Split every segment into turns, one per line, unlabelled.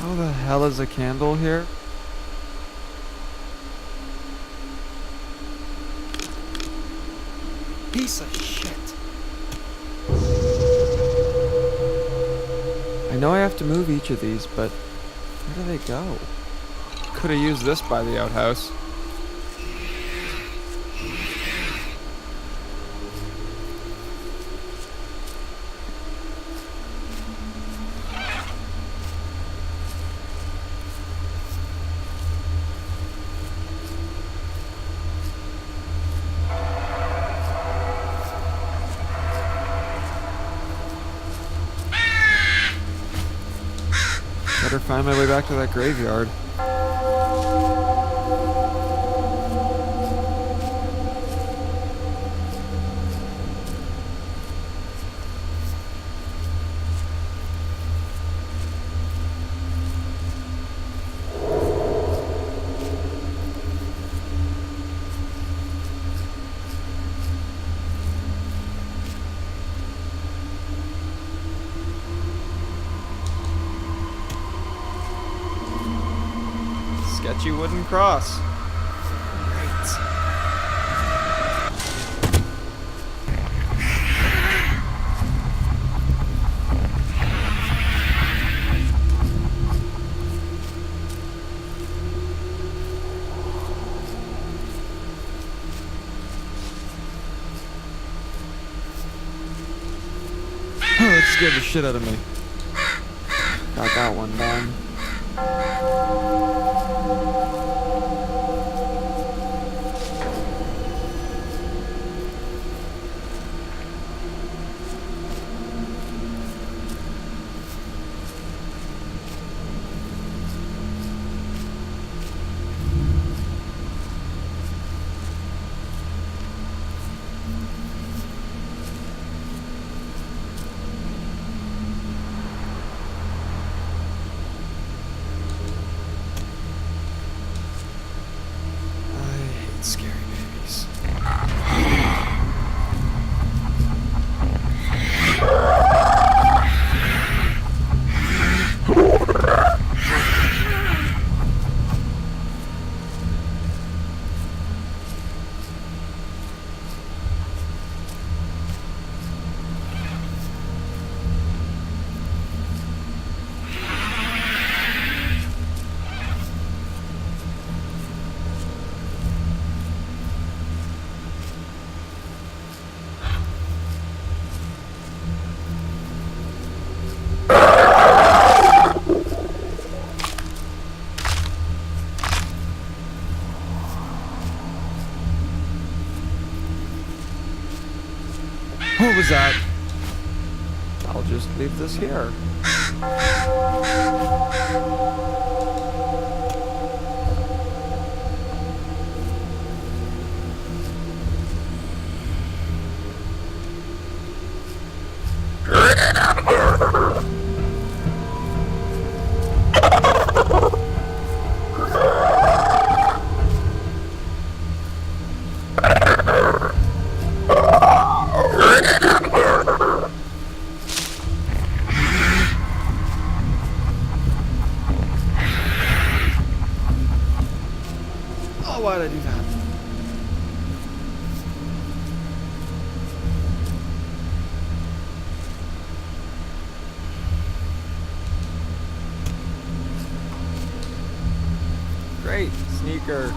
How the hell is a candle here?
Piece of shit.
I know I have to move each of these, but where do they go? Could have used this by the outhouse. Better find my way back to that graveyard. Sketchy wooden cross.
Great.
Oh, that scared the shit out of me. Got that one done.
Scary babies.
What was that? I'll just leave this here. Oh, why'd I do that? Great, sneaker.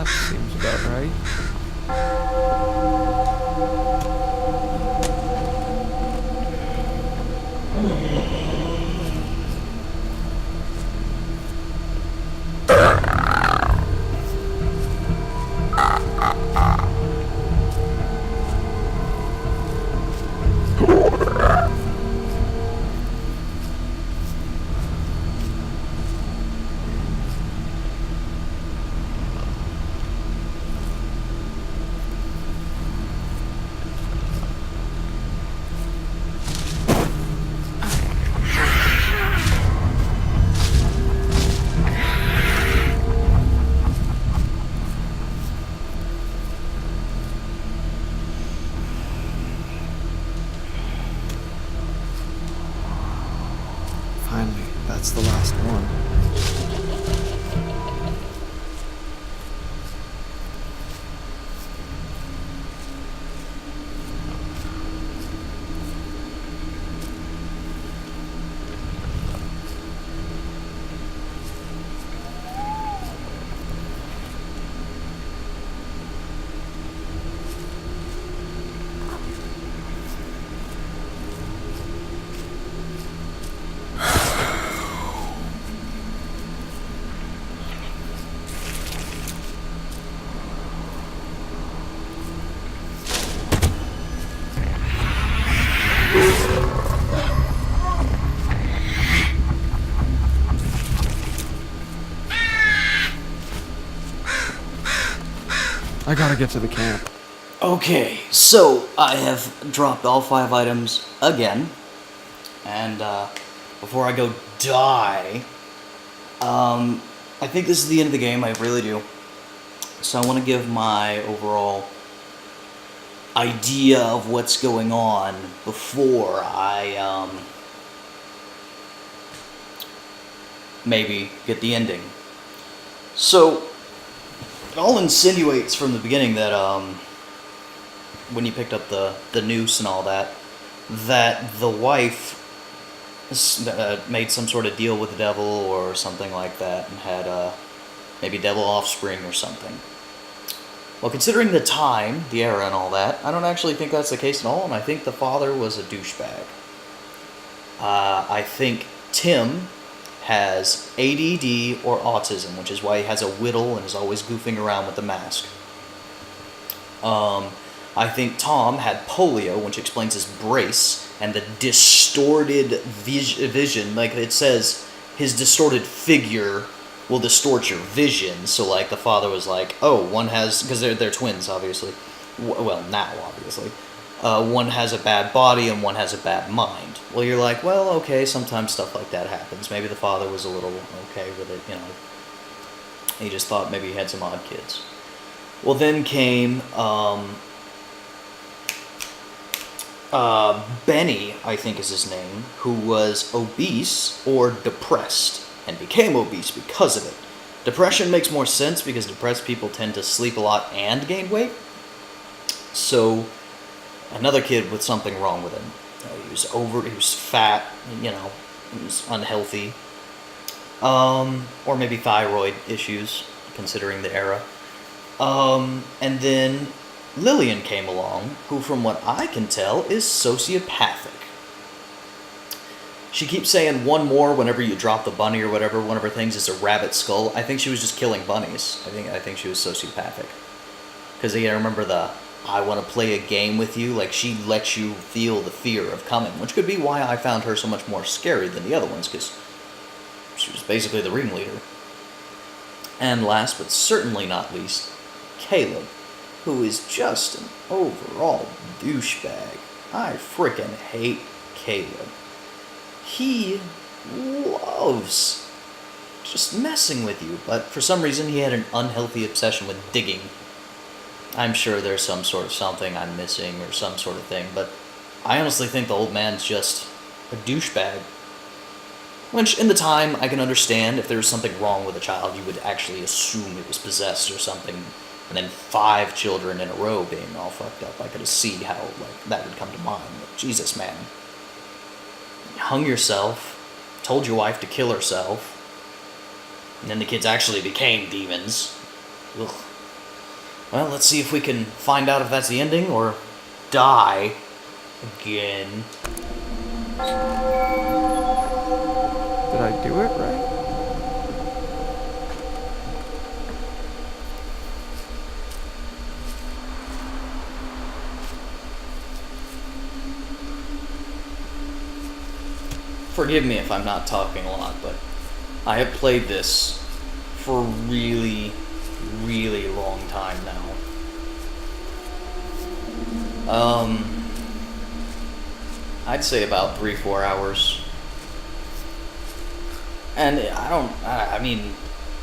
That seems about right.
Finally, that's the last one.
I gotta get to the camp.
Okay, so I have dropped all 5 items again, and before I go die, I think this is the end of the game, I really do. So I want to give my overall idea of what's going on before I maybe get the ending. So it all insinuates from the beginning that when you picked up the noose and all that, that the wife made some sort of deal with the devil or something like that and had maybe devil offspring or something. Well, considering the time, the era and all that, I don't actually think that's the case at all, and I think the father was a douchebag. I think Tim has ADD or autism, which is why he has a whittle and is always goofing around with the mask. I think Tom had polio, which explains his brace and the distorted vision. Like it says, his distorted figure will distort your vision. So like the father was like, oh, one has, because they're twins, obviously. Well, now, obviously. One has a bad body and one has a bad mind. Well, you're like, well, okay, sometimes stuff like that happens. Maybe the father was a little okay with it, you know. He just thought maybe he had some odd kids. Well, then came Benny, I think is his name, who was obese or depressed and became obese because of it. Depression makes more sense because depressed people tend to sleep a lot and gain weight. So another kid with something wrong with him. He was fat, you know, he was unhealthy. Or maybe thyroid issues, considering the era. And then Lillian came along, who from what I can tell is sociopathic. She keeps saying one more whenever you drop the bunny or whatever. One of her things is a rabbit skull. I think she was just killing bunnies. I think she was sociopathic. Because I remember the I want to play a game with you, like she lets you feel the fear of coming, which could be why I found her so much more scary than the other ones, because she was basically the ringleader. And last but certainly not least, Caleb, who is just an overall douchebag. I frickin' hate Caleb. He loves just messing with you, but for some reason he had an unhealthy obsession with digging. I'm sure there's some sort of something I'm missing or some sort of thing, but I honestly think the old man's just a douchebag. Which, in the time, I can understand if there was something wrong with a child, you would actually assume it was possessed or something, and then 5 children in a row being all fucked up. I could see how that would come to mind. But Jesus, man. You hung yourself, told your wife to kill herself, and then the kids actually became demons. Ugh. Well, let's see if we can find out if that's the ending or die again.
Did I do it right?
Forgive me if I'm not talking a lot, but I have played this for a really, really long time now. I'd say about 3-4 hours. And I mean,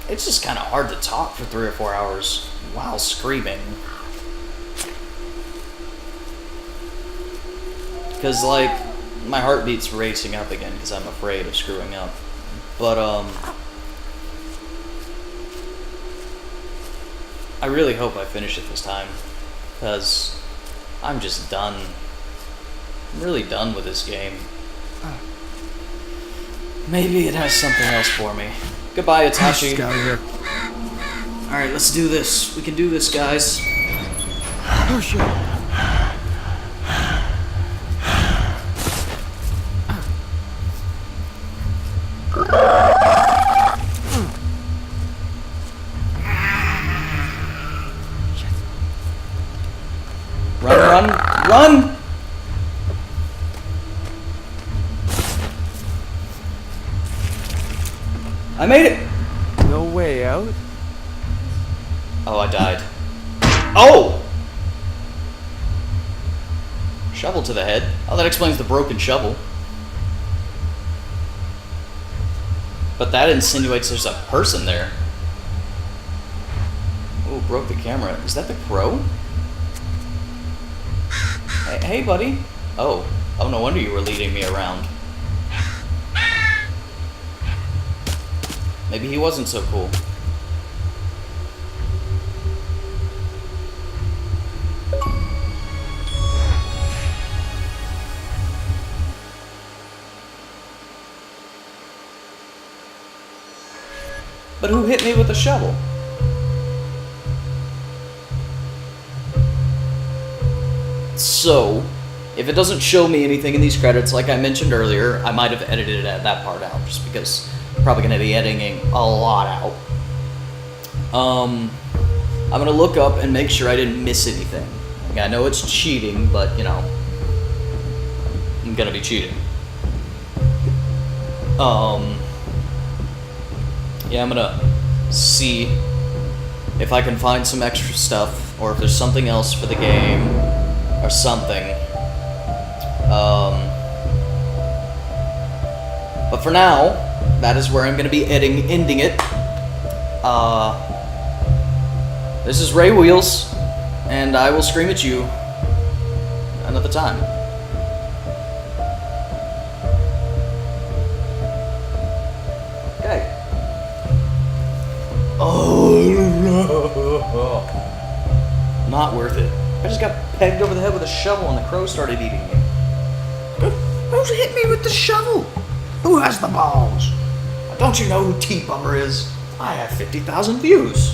it's just kind of hard to talk for 3 or 4 hours while screaming. Because, like, my heartbeat's racing up again because I'm afraid of screwing up. But, I really hope I finish it this time. Because I'm just done. I'm really done with this game. Maybe it has something else for me. Goodbye, Itachi. Alright, let's do this. We can do this, guys.
Oh shit.
Run! I made it!
No way out?
Oh, I died. Oh! Shovel to the head. Oh, that explains the broken shovel. But that insinuates there's a person there. Oh, broke the camera. Is that the crow? Hey, buddy. Oh, no wonder you were leading me around. Maybe he wasn't so cool. But who hit me with a shovel? So, if it doesn't show me anything in these credits, like I mentioned earlier, I might have edited that part out, just because I'm probably going to be editing a lot out. I'm going to look up and make sure I didn't miss anything. Like, I know it's cheating, but, you know, I'm going to be cheating. Yeah, I'm going to see if I can find some extra stuff, or if there's something else for the game, or something. But for now, that is where I'm going to be ending it. This is Ray Wheels, and I will scream at you another time. Okay. Oh, not worth it. I just got pegged over the head with a shovel and the crow started eating me. Who's hit me with the shovel? Who has the balls? Don't you know who T-Bummer is? I have 50,000 views.